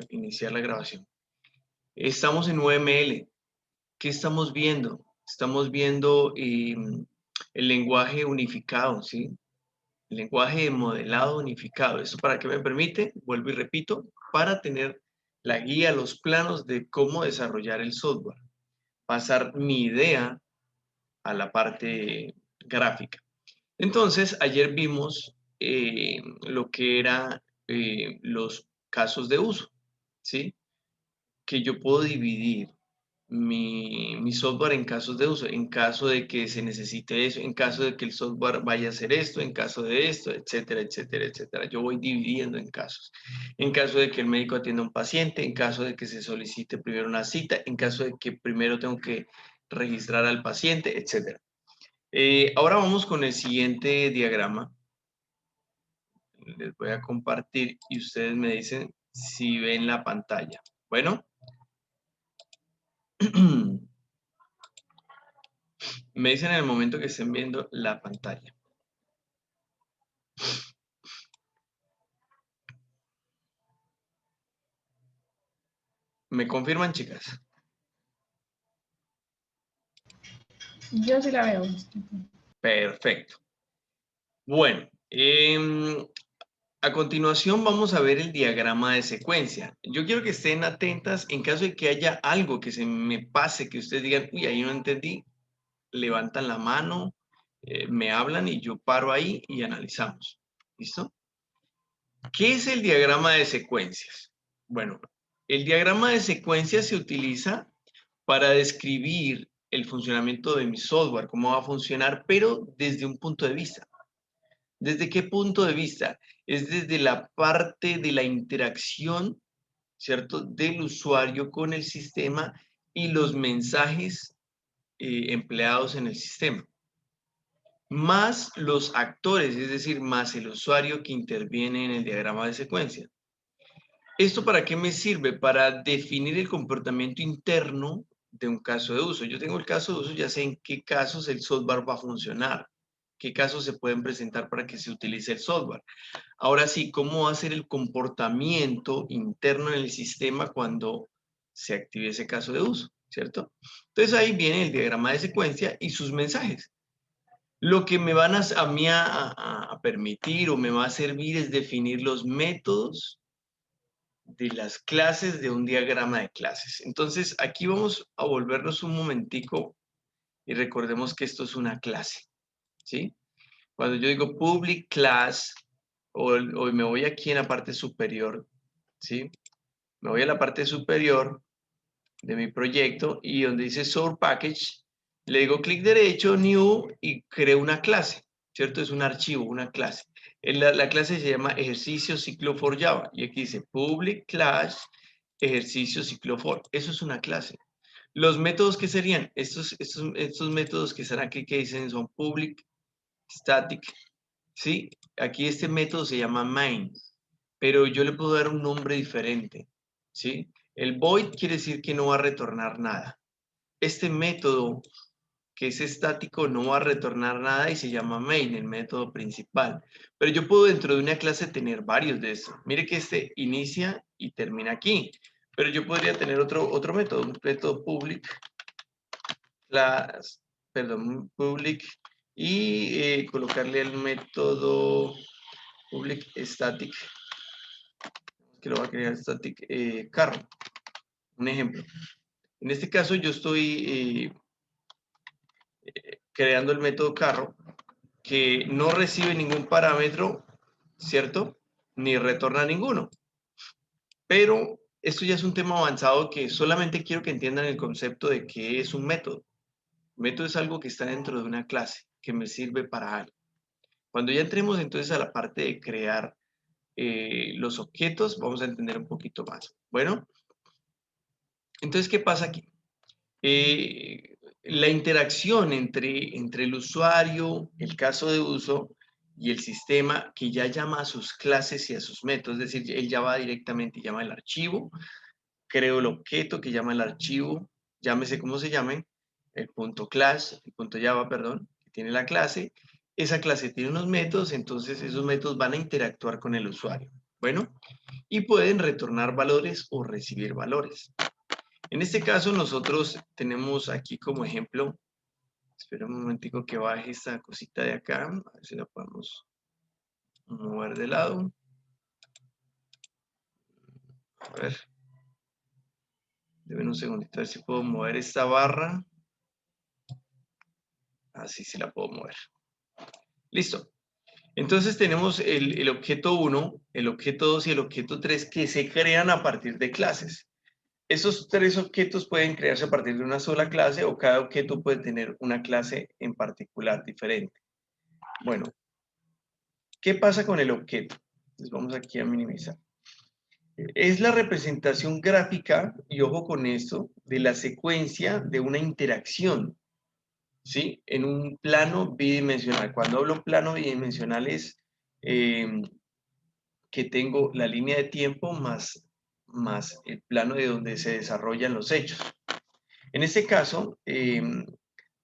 iniciar la grabación. Estamos en UML. ¿Qué estamos viendo? Estamos viendo el lenguaje unificado, ¿sí? El lenguaje de modelado unificado. ¿Eso para qué me permite? Vuelvo y repito, para tener la guía, los planos de cómo desarrollar el software. Pasar mi idea a la parte gráfica. Entonces, ayer vimos lo que eran los casos de uso, ¿sí? Que yo puedo dividir mi software en casos de uso, en caso de que se necesite eso, en caso de que el software vaya a hacer esto, en caso de esto, etcétera, etcétera, etcétera. Yo voy dividiendo en casos. En caso de que el médico atienda a un paciente, en caso de que se solicite primero una cita, en caso de que primero tengo que registrar al paciente, etcétera. Ahora vamos con el siguiente diagrama. Les voy a compartir y ustedes me dicen si ven la pantalla. Bueno. Me dicen en el momento que estén viendo la pantalla. ¿Me confirman, chicas? Yo sí la veo. Perfecto. Bueno, a continuación vamos a ver el diagrama de secuencia. Yo quiero que estén atentas en caso de que haya algo que se me pase, que ustedes digan, uy, ahí no entendí, levantan la mano, me hablan y yo paro ahí y analizamos. ¿Listo? ¿Qué es el diagrama de secuencias? Bueno, el diagrama de secuencias se utiliza para describir el funcionamiento de mi software, cómo va a funcionar, pero desde un punto de vista. ¿Desde qué punto de vista? Es desde la parte de la interacción, ¿cierto?, del usuario con el sistema y los mensajes empleados en el sistema. Más los actores, es decir, más el usuario que interviene en el diagrama de secuencia. ¿Esto para qué me sirve? Para definir el comportamiento interno de un caso de uso. Yo tengo el caso de uso, ya sé en qué casos el software va a funcionar, qué casos se pueden presentar para que se utilice el software. Ahora sí, ¿cómo va a ser el comportamiento interno en el sistema cuando se active ese caso de uso? ¿Cierto? Entonces ahí viene el diagrama de secuencia y sus mensajes. Lo que me van a mí a permitir o me va a servir es definir los métodos de las clases de un diagrama de clases. Entonces, aquí vamos a volvernos un momentico y recordemos que esto es una clase, ¿sí? Cuando yo digo public class, o me voy aquí en la parte superior, ¿sí? Me voy a la parte superior de mi proyecto y donde dice source package, le digo clic derecho, new, y creo una clase, ¿cierto? Es un archivo, una clase. La clase se llama ejercicio ciclo for Java y aquí dice public class ejercicio ciclo for. Eso es una clase. Los métodos que serían, estos métodos que están aquí que dicen son public, static, ¿sí? Aquí este método se llama main, pero yo le puedo dar un nombre diferente, ¿sí? El void quiere decir que no va a retornar nada. Este método que es estático no va a retornar nada y se llama main, el método principal. Pero yo puedo dentro de una clase tener varios de estos. Mire que este inicia y termina aquí. Pero yo podría tener otro método, un método public, class, perdón, public, y colocarle el método public static, que lo va a crear static carro. Un ejemplo. En este caso yo estoy creando el método carro que no recibe ningún parámetro, ¿cierto? Ni retorna ninguno. Pero esto ya es un tema avanzado que solamente quiero que entiendan el concepto de qué es un método. Un método es algo que está dentro de una clase, que me sirve para algo. Cuando ya entremos entonces a la parte de crear los objetos, vamos a entender un poquito más. Bueno, entonces, ¿qué pasa aquí? La interacción entre el usuario, el caso de uso y el sistema que ya llama a sus clases y a sus métodos, es decir, él ya va directamente y llama el archivo, creo el objeto que llama el archivo, llámese como se llame, el punto class, el punto Java, perdón, que tiene la clase, esa clase tiene unos métodos, entonces esos métodos van a interactuar con el usuario. Bueno, y pueden retornar valores o recibir valores. En este caso, nosotros tenemos aquí como ejemplo, espera un momentico que baje esta cosita de acá, a ver si la podemos mover de lado. A ver, denme un segundito, a ver si puedo mover esta barra. Así sí la puedo mover. Listo. Entonces tenemos el objeto 1, el objeto 2 y el objeto 3 que se crean a partir de clases. Esos tres objetos pueden crearse a partir de una sola clase o cada objeto puede tener una clase en particular diferente. Bueno, ¿qué pasa con el objeto? Entonces vamos aquí a minimizar. Es la representación gráfica, y ojo con esto, de la secuencia de una interacción, ¿sí? En un plano bidimensional. Cuando hablo plano bidimensional es que tengo la línea de tiempo más el plano de donde se desarrollan los hechos. En este caso,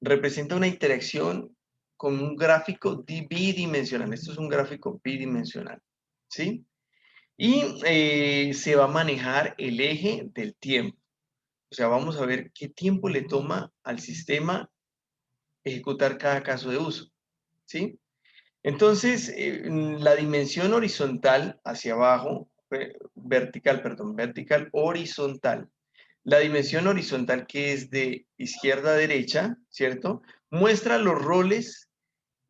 representa una interacción con un gráfico bidimensional. Esto es un gráfico bidimensional, ¿sí? Y se va a manejar el eje del tiempo. O sea, vamos a ver qué tiempo le toma al sistema ejecutar cada caso de uso, ¿sí? Entonces, la dimensión horizontal hacia abajo, vertical, horizontal. La dimensión horizontal, que es de izquierda a derecha, ¿cierto? Muestra los roles,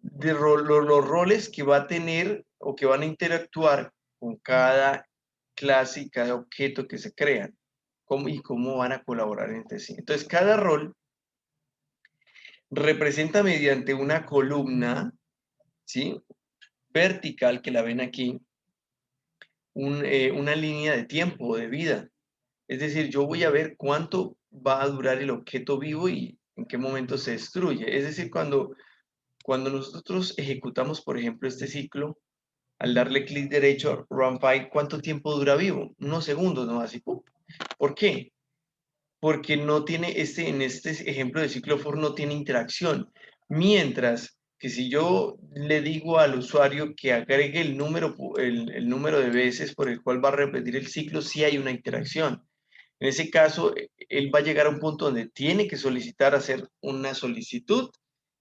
los roles que va a tener o que van a interactuar con cada clase y cada objeto que se crean y cómo van a colaborar entre sí. Entonces, cada rol representa mediante una columna, ¿sí? Vertical, que la ven aquí, una línea de tiempo, de vida. Es decir, yo voy a ver cuánto va a durar el objeto vivo y en qué momento se destruye. Es decir, cuando nosotros ejecutamos, por ejemplo, este ciclo, al darle clic derecho, run file, ¿cuánto tiempo dura vivo? Unos segundos, ¿no? Así, ¡pum! ¿Por qué? Porque no tiene en este ejemplo de ciclo for no tiene interacción. Mientras que si yo le digo al usuario que agregue el número de veces por el cual va a repetir el ciclo, sí hay una interacción. En ese caso, él va a llegar a un punto donde tiene que solicitar hacer una solicitud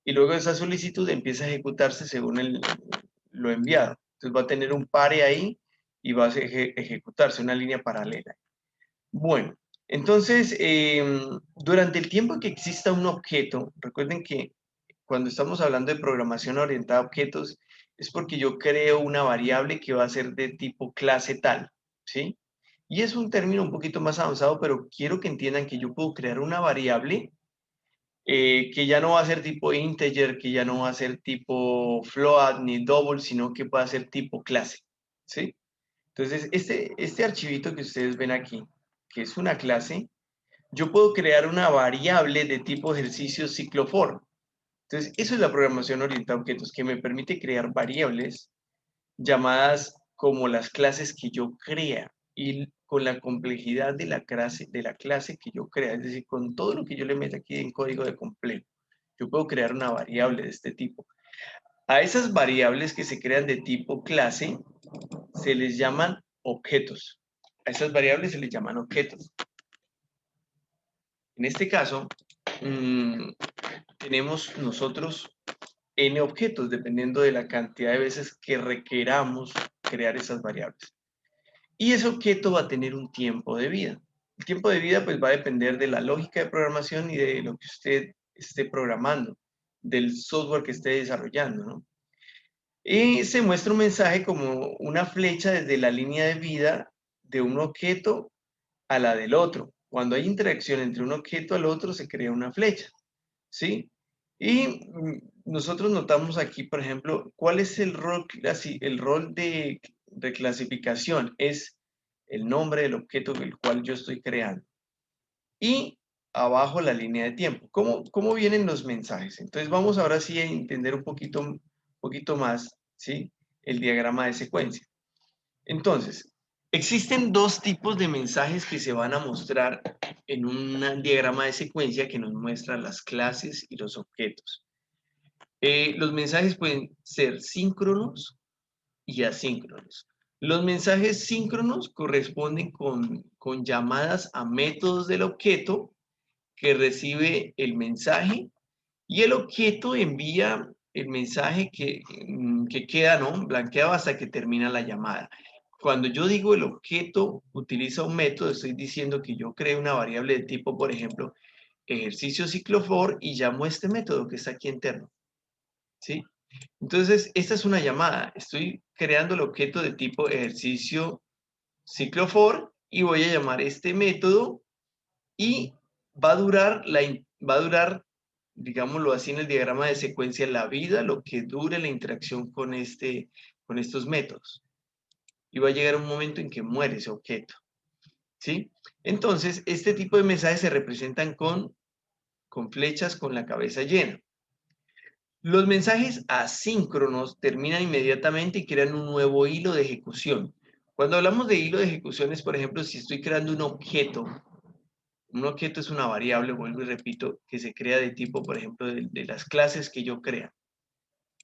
y luego esa solicitud empieza a ejecutarse según lo enviado. Entonces va a tener un pare ahí y va a ejecutarse una línea paralela. Bueno, entonces, durante el tiempo que exista un objeto, recuerden que cuando estamos hablando de programación orientada a objetos, es porque yo creo una variable que va a ser de tipo clase tal, ¿sí? Y es un término un poquito más avanzado, pero quiero que entiendan que yo puedo crear una variable que ya no va a ser tipo integer, que ya no va a ser tipo float ni double, sino que va a ser tipo clase, ¿sí? Entonces, este archivito que ustedes ven aquí, que es una clase, yo puedo crear una variable de tipo ejercicio ciclo for. Entonces, eso es la programación orientada a objetos, que me permite crear variables llamadas como las clases que yo crea y con la complejidad de la clase que yo crea, es decir, con todo lo que yo le meto aquí en código de complejo. Yo puedo crear una variable de este tipo. A esas variables que se crean de tipo clase se les llaman objetos. A esas variables se les llaman objetos. En este caso, tenemos nosotros n objetos, dependiendo de la cantidad de veces que requeramos crear esas variables. Y ese objeto va a tener un tiempo de vida. El tiempo de vida pues va a depender de la lógica de programación y de lo que usted esté programando, del software que esté desarrollando, ¿no? Y se muestra un mensaje como una flecha desde la línea de vida de un objeto a la del otro. Cuando hay interacción entre un objeto al otro, se crea una flecha, ¿sí? Y nosotros notamos aquí, por ejemplo, cuál es el rol de clasificación. Es el nombre del objeto el cual yo estoy creando. Y abajo la línea de tiempo. ¿Cómo vienen los mensajes? Entonces vamos ahora sí a entender un poquito más, ¿sí? El diagrama de secuencia. Entonces, existen dos tipos de mensajes que se van a mostrar en un diagrama de secuencia que nos muestra las clases y los objetos. Los mensajes pueden ser síncronos y asíncronos. Los mensajes síncronos corresponden con llamadas a métodos del objeto que recibe el mensaje y el objeto envía el mensaje que queda, ¿no?, blanqueado hasta que termina la llamada. Cuando yo digo el objeto utiliza un método, estoy diciendo que yo creo una variable de tipo, por ejemplo, ejercicio ciclo for y llamo a este método que está aquí interno, ¿sí? Entonces, esta es una llamada. Estoy creando el objeto de tipo ejercicio ciclo for y voy a llamar este método y va a durar, digámoslo así en el diagrama de secuencia, la vida, lo que dure la interacción con estos métodos. Y va a llegar un momento en que muere ese objeto, ¿sí? Entonces, este tipo de mensajes se representan con flechas con la cabeza llena. Los mensajes asíncronos terminan inmediatamente y crean un nuevo hilo de ejecución. Cuando hablamos de hilo de ejecución es, por ejemplo, si estoy creando un objeto es una variable, vuelvo y repito, que se crea de tipo, por ejemplo, de las clases que yo crea.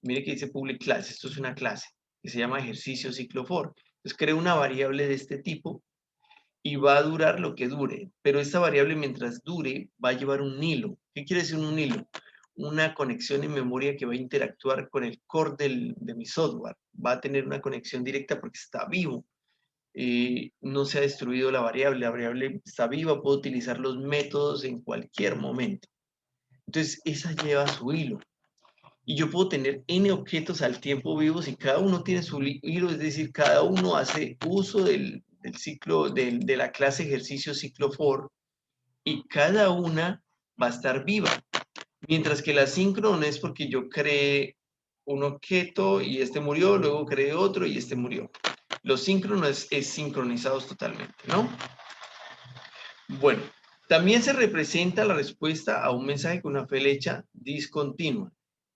Mire que dice public class, esto es una clase que se llama ejercicio ciclo for. Entonces creo una variable de este tipo y va a durar lo que dure, pero esta variable mientras dure va a llevar un hilo. ¿Qué quiere decir un hilo? Una conexión en memoria que va a interactuar con el core de mi software. Va a tener una conexión directa porque está vivo. No se ha destruido la variable está viva, puedo utilizar los métodos en cualquier momento. Entonces, esa lleva su hilo. Y yo puedo tener n objetos al tiempo vivos y cada uno tiene su hilo, es decir, cada uno hace uso del ciclo, de la clase ejercicio ciclo for y cada una va a estar viva. Mientras que la síncrono es porque yo creé un objeto y este murió, luego creé otro y este murió. Los síncronos es sincronizados totalmente, ¿no? Bueno, también se representa la respuesta a un mensaje con una flecha discontinua.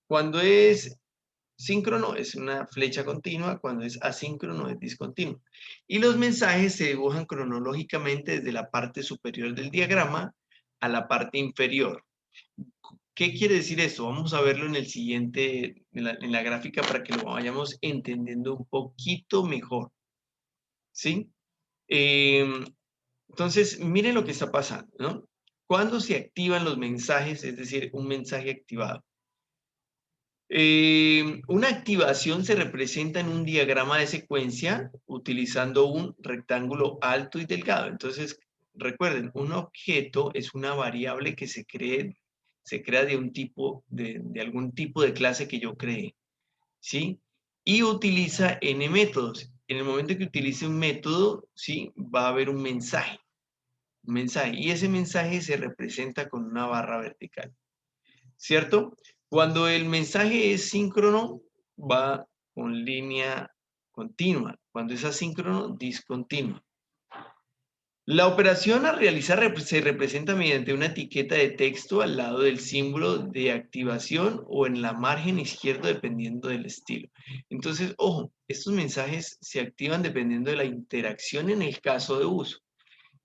Cuando es síncrono es una flecha continua, cuando es asíncrono es discontinuo. Y los mensajes se dibujan cronológicamente desde la parte superior del diagrama a la parte inferior. ¿Qué quiere decir esto? Vamos a verlo en el siguiente, en la gráfica para que lo vayamos entendiendo un poquito mejor, ¿sí? Entonces, miren lo que está pasando, ¿no? ¿Cuándo se activan los mensajes? Es decir, un mensaje activado. Una activación se representa en un diagrama de secuencia utilizando un rectángulo alto y delgado. Entonces, recuerden, un objeto es una variable que se crea de un tipo, de algún tipo de clase que yo creé, ¿sí? Y utiliza n métodos. En el momento que utilice un método, ¿sí?, va a haber un mensaje, y ese mensaje se representa con una barra vertical, ¿cierto? Cuando el mensaje es síncrono, va con línea continua. Cuando es asíncrono, discontinua. La operación a realizar se representa mediante una etiqueta de texto al lado del símbolo de activación o en la margen izquierdo dependiendo del estilo. Entonces, ojo, estos mensajes se activan dependiendo de la interacción en el caso de uso.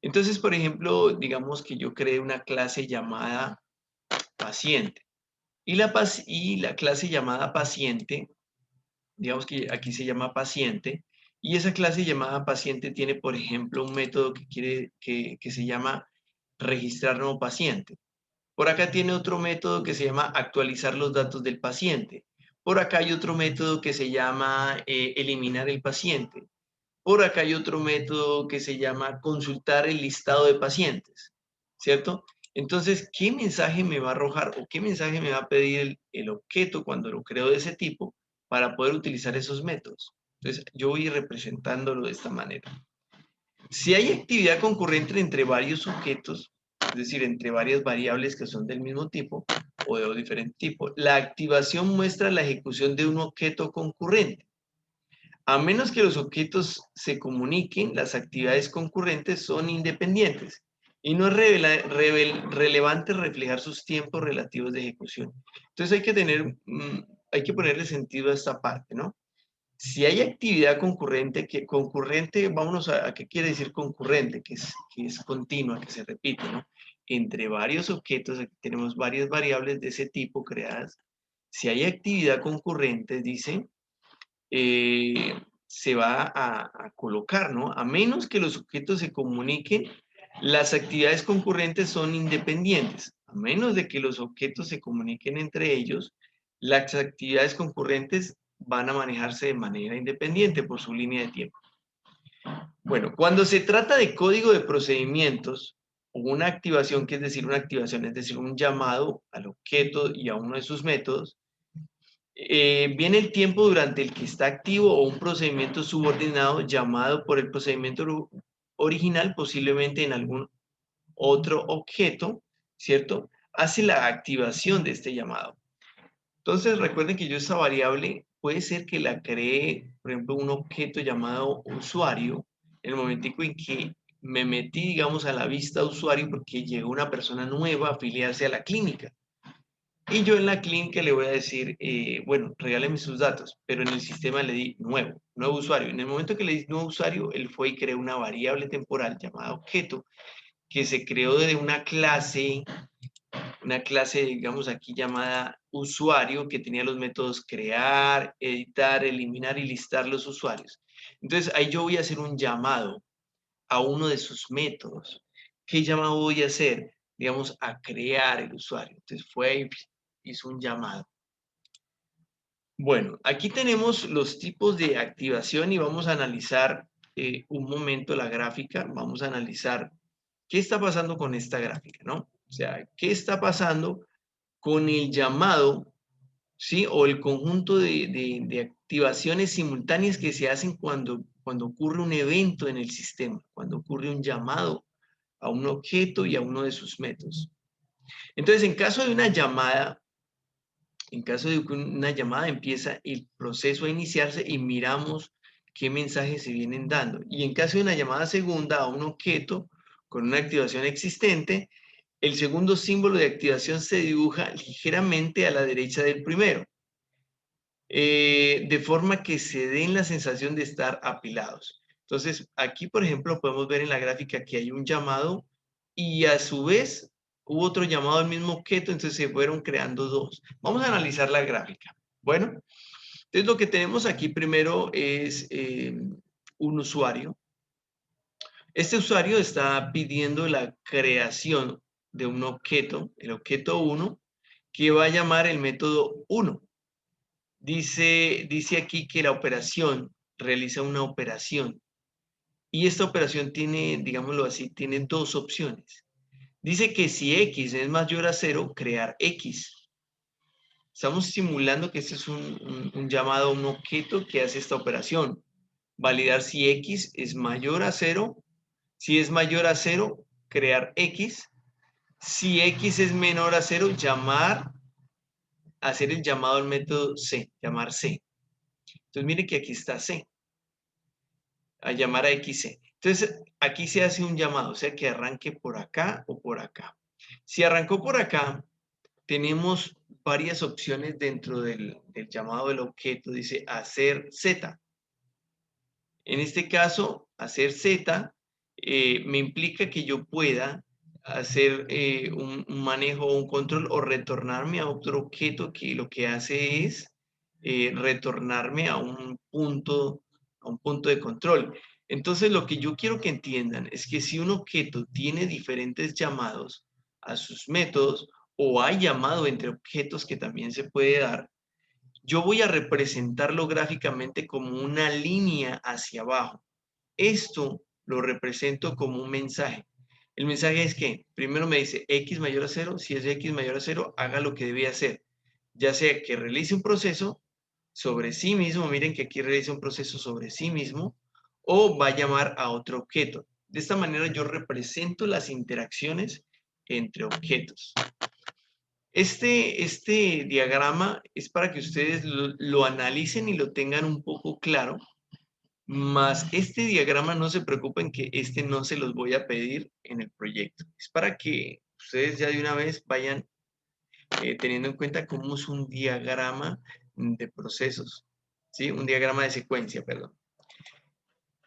Entonces, por ejemplo, digamos que yo creé una clase llamada paciente. Y la clase llamada paciente, digamos que aquí se llama paciente, y esa clase llamada paciente tiene, por ejemplo, un método que se llama registrar nuevo paciente. Por acá tiene otro método que se llama actualizar los datos del paciente. Por acá hay otro método que se llama eliminar el paciente. Por acá hay otro método que se llama consultar el listado de pacientes, ¿cierto? Entonces, ¿qué mensaje me va a arrojar o qué mensaje me va a pedir el objeto cuando lo creo de ese tipo para poder utilizar esos métodos? Entonces, yo voy representándolo de esta manera. Si hay actividad concurrente entre varios objetos, es decir, entre varias variables que son del mismo tipo o de diferente tipo, la activación muestra la ejecución de un objeto concurrente. A menos que los objetos se comuniquen, las actividades concurrentes son independientes y no es relevante reflejar sus tiempos relativos de ejecución. Entonces hay que ponerle sentido a esta parte, ¿no? Si hay actividad concurrente, vámonos a qué quiere decir concurrente, que es continua, que se repite, ¿no? Entre varios objetos, aquí tenemos varias variables de ese tipo creadas. Si hay actividad concurrente, dice, se va a colocar, ¿no? A menos que los objetos se comuniquen, las actividades concurrentes son independientes. A menos de que los objetos se comuniquen entre ellos, las actividades concurrentes van a manejarse de manera independiente por su línea de tiempo. Bueno, cuando se trata de código de procedimientos, o una activación, que es decir, una activación, es decir, un llamado al objeto y a uno de sus métodos, viene el tiempo durante el que está activo o un procedimiento subordinado llamado por el procedimiento original, posiblemente en algún otro objeto, ¿cierto? Hace la activación de este llamado. Entonces, recuerden que yo esta variable puede ser que la cree, por ejemplo, un objeto llamado usuario, en el momentico en que me metí, digamos, a la vista usuario porque llegó una persona nueva a afiliarse a la clínica. Y yo en la clínica le voy a decir, bueno, regáleme sus datos, pero en el sistema le di nuevo usuario. En el momento que le di nuevo usuario, él fue y creó una variable temporal llamada objeto, que se creó de una clase, digamos aquí llamada usuario, que tenía los métodos crear, editar, eliminar y listar los usuarios. Entonces ahí yo voy a hacer un llamado a uno de sus métodos. ¿Qué llamado voy a hacer? Digamos, a crear el usuario. Entonces fue y hizo un llamado. Bueno, aquí tenemos los tipos de activación y vamos a analizar un momento la gráfica. Vamos a analizar qué está pasando con esta gráfica, ¿no? O sea, qué está pasando con el llamado, ¿sí? O el conjunto de activaciones simultáneas que se hacen cuando ocurre un evento en el sistema, cuando ocurre un llamado a un objeto y a uno de sus métodos. Entonces, en caso de una llamada, empieza el proceso a iniciarse y miramos qué mensajes se vienen dando. Y en caso de una llamada segunda a un objeto con una activación existente, el segundo símbolo de activación se dibuja ligeramente a la derecha del primero, de forma que se den la sensación de estar apilados. Entonces, aquí, por ejemplo, podemos ver en la gráfica que hay un llamado y a su vez hubo otro llamado al mismo objeto, entonces se fueron creando dos. Vamos a analizar la gráfica. Bueno, entonces lo que tenemos aquí primero es un usuario. Este usuario está pidiendo la creación de un objeto, el objeto 1, que va a llamar el método 1. Dice aquí que la operación realiza una operación y esta operación tiene, digámoslo así, tiene dos opciones. Dice que si X es mayor a 0, crear X. Estamos simulando que este es un llamado a un objeto que hace esta operación. Validar si X es mayor a 0. Si es mayor a 0, crear X. Si X es menor a 0, hacer el llamado al método C, llamar C. Entonces mire que aquí está C, a llamar a XC. Entonces aquí se hace un llamado, o sea que arranque por acá o por acá. Si arrancó por acá, tenemos varias opciones dentro del llamado del objeto. Dice hacer Z. En este caso, hacer Z me implica que yo pueda hacer un manejo o un control o retornarme a otro objeto que lo que hace es retornarme a un punto de control. Entonces, lo que yo quiero que entiendan es que si un objeto tiene diferentes llamados a sus métodos o hay llamado entre objetos que también se puede dar, yo voy a representarlo gráficamente como una línea hacia abajo. Esto lo represento como un mensaje. El mensaje es que primero me dice X mayor a 0, si es X mayor a 0, haga lo que debe hacer. Ya sea que realice un proceso sobre sí mismo, miren que aquí realiza un proceso sobre sí mismo, o va a llamar a otro objeto. De esta manera yo represento las interacciones entre objetos. Este diagrama es para que ustedes lo analicen y lo tengan un poco claro, más este diagrama no se preocupen que este no se los voy a pedir en el proyecto. Es para que ustedes ya de una vez vayan teniendo en cuenta cómo es un diagrama de procesos, ¿sí? Un diagrama de secuencia, perdón.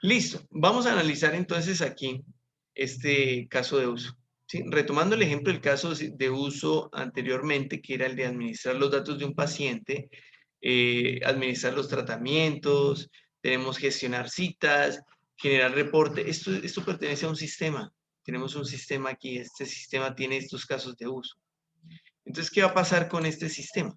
Listo, vamos a analizar entonces aquí este caso de uso. ¿Sí? Retomando el ejemplo del caso de uso anteriormente, que era el de administrar los datos de un paciente, administrar los tratamientos, tenemos gestionar citas, generar reporte. Esto pertenece a un sistema. Tenemos un sistema aquí, este sistema tiene estos casos de uso. Entonces, ¿qué va a pasar con este sistema?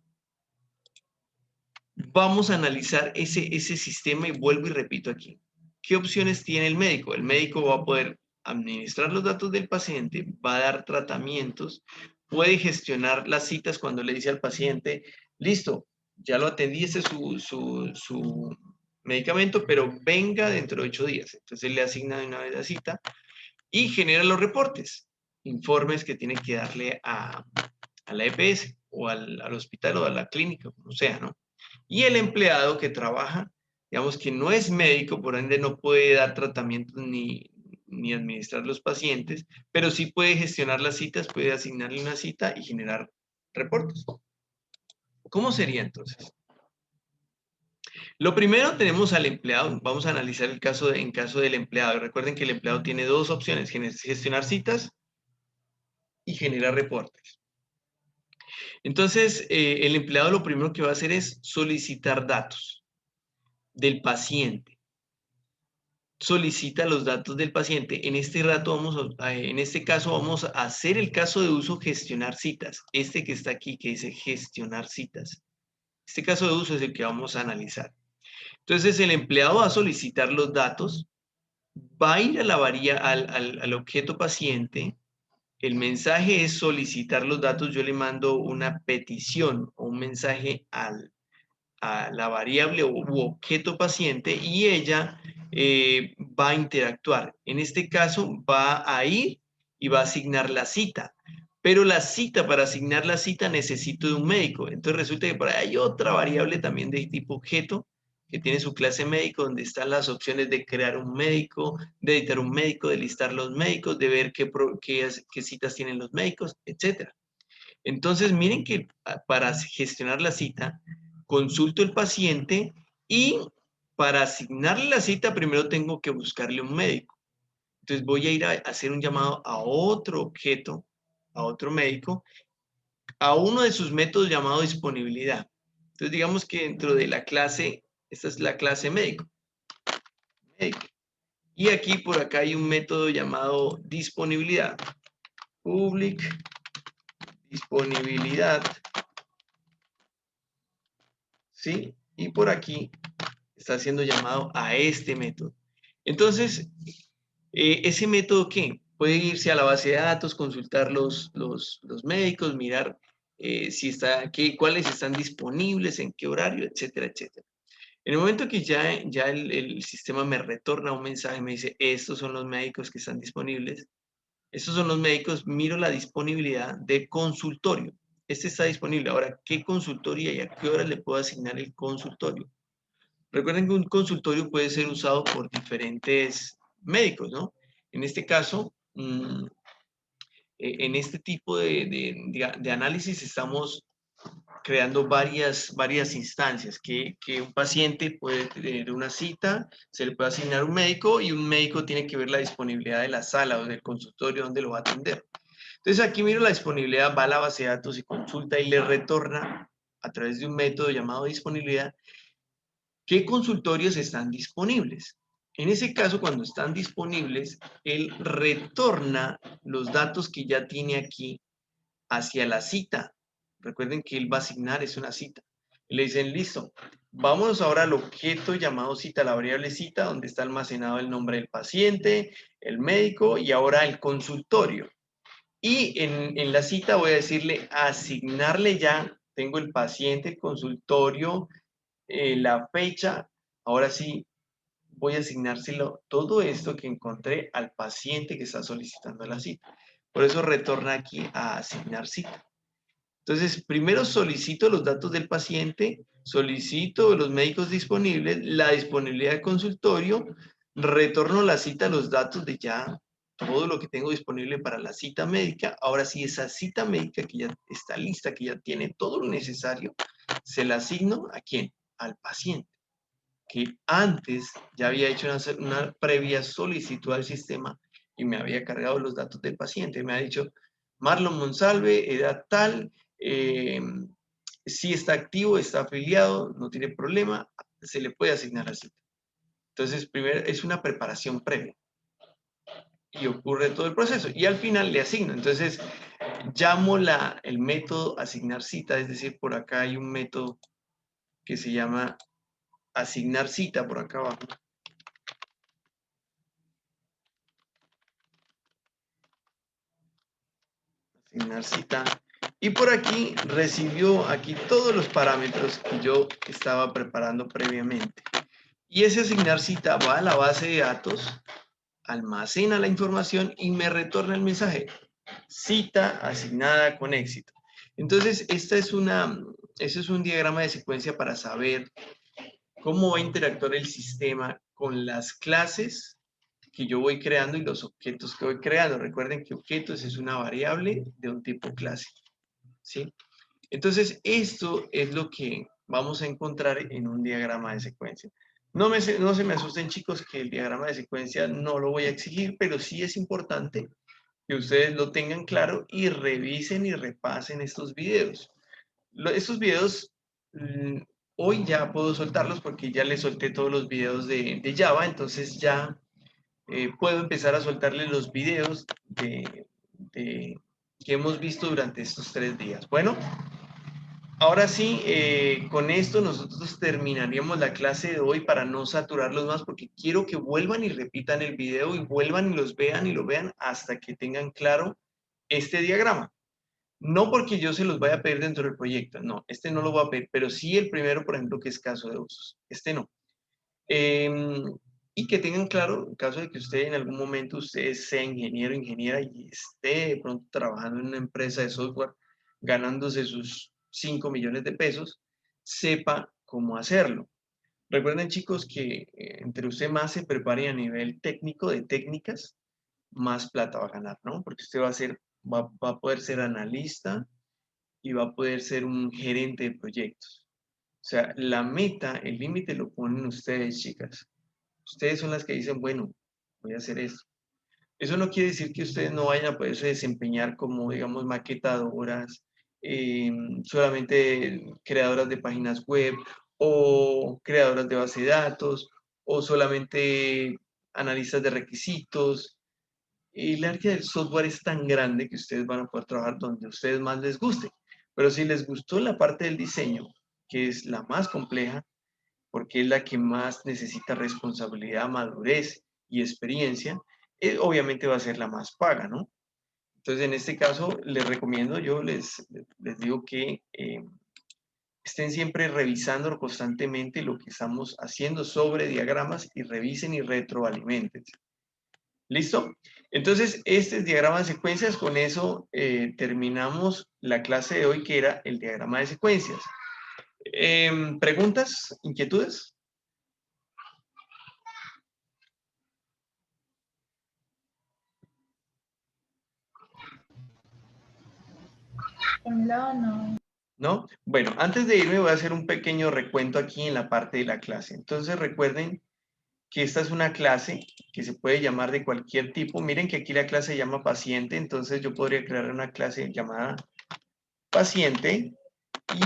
Vamos a analizar ese sistema y vuelvo y repito aquí. ¿Qué opciones tiene el médico? El médico va a poder administrar los datos del paciente, va a dar tratamientos, puede gestionar las citas cuando le dice al paciente, listo, ya lo atendí, ese es su medicamento, pero venga dentro de 8 días. Entonces le asigna de una vez la cita y genera los reportes, informes que tiene que darle a la EPS o al hospital o a la clínica, como sea, ¿no? Y el empleado que trabaja, digamos que no es médico, por ende no puede dar tratamientos ni administrar los pacientes, pero sí puede gestionar las citas, puede asignarle una cita y generar reportes. ¿Cómo sería entonces? Lo primero tenemos al empleado, vamos a analizar el caso en caso del empleado. Recuerden que el empleado tiene dos opciones, gestionar citas y generar reportes. Entonces, el empleado lo primero que va a hacer es solicitar datos del paciente. Solicita los datos del paciente. En este caso vamos a hacer el caso de uso gestionar citas. Este que está aquí que dice gestionar citas. Este caso de uso es el que vamos a analizar. Entonces el empleado va a solicitar los datos, va a ir a al objeto paciente. El mensaje es solicitar los datos. Yo le mando una petición o un mensaje a la variable u objeto paciente y ella va a interactuar. En este caso va a ir y va a asignar la cita. Pero la cita, para asignar la cita necesito de un médico. Entonces resulta que por ahí hay otra variable también de tipo objeto que tiene su clase médico, donde están las opciones de crear un médico, de editar un médico, de listar los médicos, de ver qué citas tienen los médicos, etc. Entonces, miren que para gestionar la cita, consulto el paciente y para asignarle la cita, primero tengo que buscarle un médico. Entonces, voy a ir a hacer un llamado a otro objeto, a otro médico, a uno de sus métodos llamado disponibilidad. Entonces, digamos que dentro de la clase, esta es la clase médico. Y aquí por acá hay un método llamado disponibilidad. Public disponibilidad. ¿Sí? Y por aquí está siendo llamado a este método. Entonces, ¿ese método qué? Puede irse a la base de datos, consultar los médicos, mirar cuáles están disponibles, en qué horario, etcétera, etcétera. En el momento que ya el sistema me retorna un mensaje, me dice, estos son los médicos que están disponibles, estos son los médicos, miro la disponibilidad de consultorio. Este está disponible. Ahora, ¿qué consultorio y a qué hora le puedo asignar el consultorio? Recuerden que un consultorio puede ser usado por diferentes médicos, ¿no? En este caso, en este tipo de análisis estamos creando varias instancias, que un paciente puede tener una cita, se le puede asignar un médico y un médico tiene que ver la disponibilidad de la sala o del consultorio donde lo va a atender. Entonces aquí miro la disponibilidad, va a la base de datos y consulta y le retorna a través de un método llamado disponibilidad qué consultorios están disponibles. En ese caso, cuando están disponibles, él retorna los datos que ya tiene aquí hacia la cita. Recuerden que él va a asignar, es una cita. Le dicen, listo, vámonos ahora al objeto llamado cita, la variable cita, donde está almacenado el nombre del paciente, el médico y ahora el consultorio. Y en la cita voy a decirle, asignarle ya, tengo el paciente, el consultorio, la fecha, ahora sí voy a asignárselo todo esto que encontré al paciente que está solicitando la cita. Por eso retorna aquí a asignar cita. Entonces, primero solicito los datos del paciente, solicito los médicos disponibles, la disponibilidad del consultorio, retorno la cita, los datos de ya todo lo que tengo disponible para la cita médica. Ahora sí, esa cita médica que ya está lista, que ya tiene todo lo necesario, se la asigno ¿a quién? Al paciente, que antes ya había hecho una previa solicitud al sistema y me había cargado los datos del paciente. Me ha dicho, Marlon Monsalve, edad tal, si está activo, está afiliado, no tiene problema, se le puede asignar la cita. Entonces, primero es una preparación previa y ocurre todo el proceso y al final le asigno. Entonces, llamo el método asignar cita, es decir, por acá hay un método que se llama asignar cita por acá abajo. Asignar cita. Y por aquí recibió aquí todos los parámetros que yo estaba preparando previamente. Y ese asignar cita va a la base de datos, almacena la información y me retorna el mensaje. Cita asignada con éxito. Entonces, ese es un diagrama de secuencia para saber cómo va a interactuar el sistema con las clases que yo voy creando y los objetos que voy creando. Recuerden que objetos es una variable de un tipo clase, ¿sí? Entonces, esto es lo que vamos a encontrar en un diagrama de secuencia. No se me asusten, chicos, que el diagrama de secuencia no lo voy a exigir, pero sí es importante que ustedes lo tengan claro y revisen y repasen estos videos. Estos videos hoy ya puedo soltarlos porque ya les solté todos los videos de Java, entonces ya puedo empezar a soltarles los videos que hemos visto durante estos 3 días. Bueno, ahora sí, con esto nosotros terminaríamos la clase de hoy para no saturarlos más porque quiero que vuelvan y repitan el video y vuelvan y los vean y lo vean hasta que tengan claro este diagrama. No porque yo se los vaya a pedir dentro del proyecto, no, este no lo voy a pedir, pero sí el primero, por ejemplo, que es caso de usos, este no. Y que tengan claro, en caso de que usted en algún momento usted sea ingeniero o ingeniera y esté de pronto trabajando en una empresa de software, ganándose sus 5 millones de pesos, sepa cómo hacerlo. Recuerden, chicos, que entre usted más se prepare a nivel técnico de técnicas, más plata va a ganar, ¿no? Porque usted va a poder ser analista y va a poder ser un gerente de proyectos. O sea, la meta, el límite lo ponen ustedes, chicas. Ustedes son las que dicen, bueno, voy a hacer esto. Eso no quiere decir que ustedes no vayan a poderse desempeñar como, digamos, maquetadoras, solamente creadoras de páginas web o creadoras de base de datos o solamente analistas de requisitos. El área del software es tan grande que ustedes van a poder trabajar donde a ustedes más les guste. Pero si les gustó la parte del diseño, que es la más compleja, porque es la que más necesita responsabilidad, madurez y experiencia, obviamente va a ser la más paga, ¿no? Entonces, en este caso, les recomiendo, yo les digo que estén siempre revisando constantemente lo que estamos haciendo sobre diagramas y revisen y retroalimenten. ¿Listo? Entonces, este es diagrama de secuencias. Con eso terminamos la clase de hoy, que era el diagrama de secuencias. ¿Preguntas? ¿Inquietudes? Por mi lado, no. ¿No? Bueno, antes de irme voy a hacer un pequeño recuento aquí en la parte de la clase. Entonces recuerden que esta es una clase que se puede llamar de cualquier tipo. Miren que aquí la clase se llama paciente, entonces yo podría crear una clase llamada paciente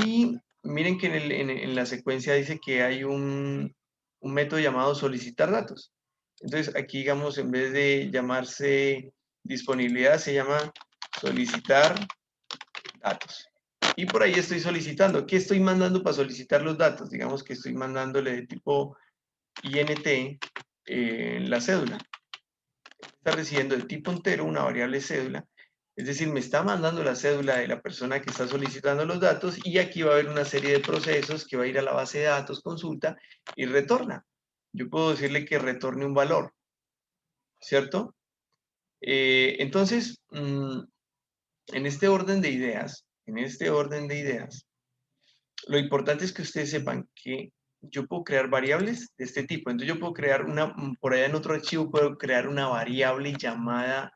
y miren que en la secuencia dice que hay un método llamado solicitar datos. Entonces aquí digamos en vez de llamarse disponibilidad se llama solicitar datos. Y por ahí estoy solicitando. ¿Qué estoy mandando para solicitar los datos? Digamos que estoy mandándole de tipo INT la cédula. Está recibiendo de tipo entero una variable cédula. Es decir, me está mandando la cédula de la persona que está solicitando los datos y aquí va a haber una serie de procesos que va a ir a la base de datos, consulta y retorna. Yo puedo decirle que retorne un valor, ¿cierto? Entonces, en este orden de ideas, lo importante es que ustedes sepan que yo puedo crear variables de este tipo. Entonces yo puedo crear por allá en otro archivo puedo crear una variable llamada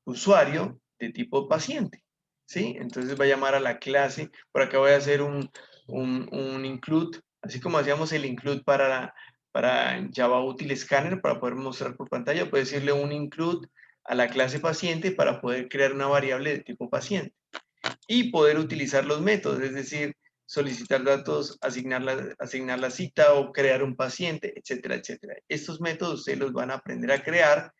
usuario de tipo paciente. ¿Sí? Entonces va a llamar a la clase. Por acá voy a hacer un include, así como hacíamos el include para Java Util Scanner, para poder mostrar por pantalla, puedo decirle un include a la clase paciente para poder crear una variable de tipo paciente y poder utilizar los métodos, es decir, solicitar datos, asignar la cita o crear un paciente, etcétera, etcétera. Estos métodos ustedes los van a aprender a crear.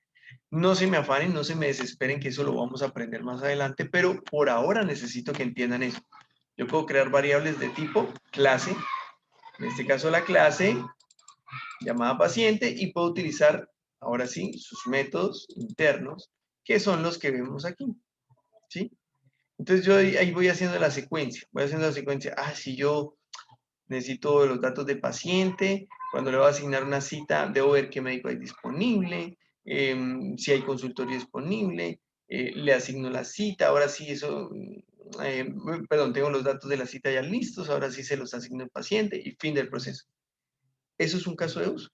No se me afanen, no se me desesperen, que eso lo vamos a aprender más adelante, pero por ahora necesito que entiendan eso. Yo puedo crear variables de tipo clase, en este caso la clase llamada paciente, y puedo utilizar, ahora sí, sus métodos internos, que son los que vemos aquí, ¿sí? Entonces yo ahí voy haciendo la secuencia, si yo necesito los datos de paciente, cuando le voy a asignar una cita, debo ver qué médico hay disponible, si hay consultorio disponible, le asigno la cita, ahora sí eso, perdón, tengo los datos de la cita ya listos, ahora sí se los asigno al paciente y fin del proceso. Eso es un caso de uso,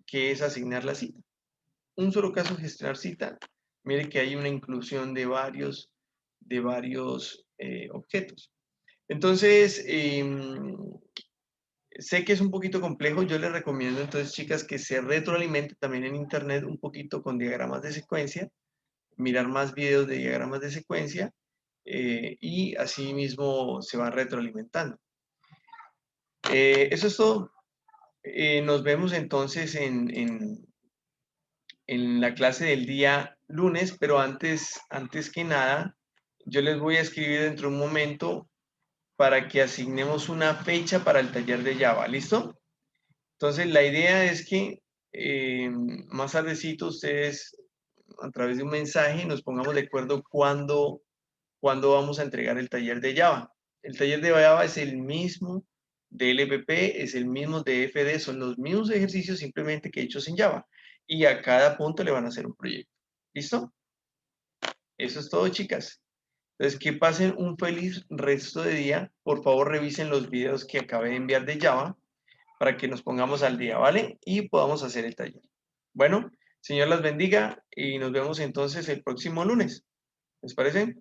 que es asignar la cita. Un solo caso, gestionar cita. Mire que hay una inclusión de varios objetos. Entonces, sé que es un poquito complejo, yo les recomiendo entonces, chicas, que se retroalimente también en internet un poquito con diagramas de secuencia, mirar más videos de diagramas de secuencia y así mismo se va retroalimentando. Eso es todo. Nos vemos entonces en la clase del día lunes, pero antes que nada, yo les voy a escribir dentro de un momento para que asignemos una fecha para el taller de Java, ¿listo? Entonces, la idea es que más tardecito ustedes, a través de un mensaje, nos pongamos de acuerdo cuándo vamos a entregar el taller de Java. El taller de Java es el mismo de LPP, es el mismo de FD, son los mismos ejercicios simplemente que hechos en Java. Y a cada punto le van a hacer un proyecto. ¿Listo? Eso es todo, chicas. Entonces, que pasen un feliz resto de día. Por favor, revisen los videos que acabé de enviar de Java para que nos pongamos al día, ¿vale? Y podamos hacer el taller. Bueno, Señor las bendiga y nos vemos entonces el próximo lunes. ¿Les parece?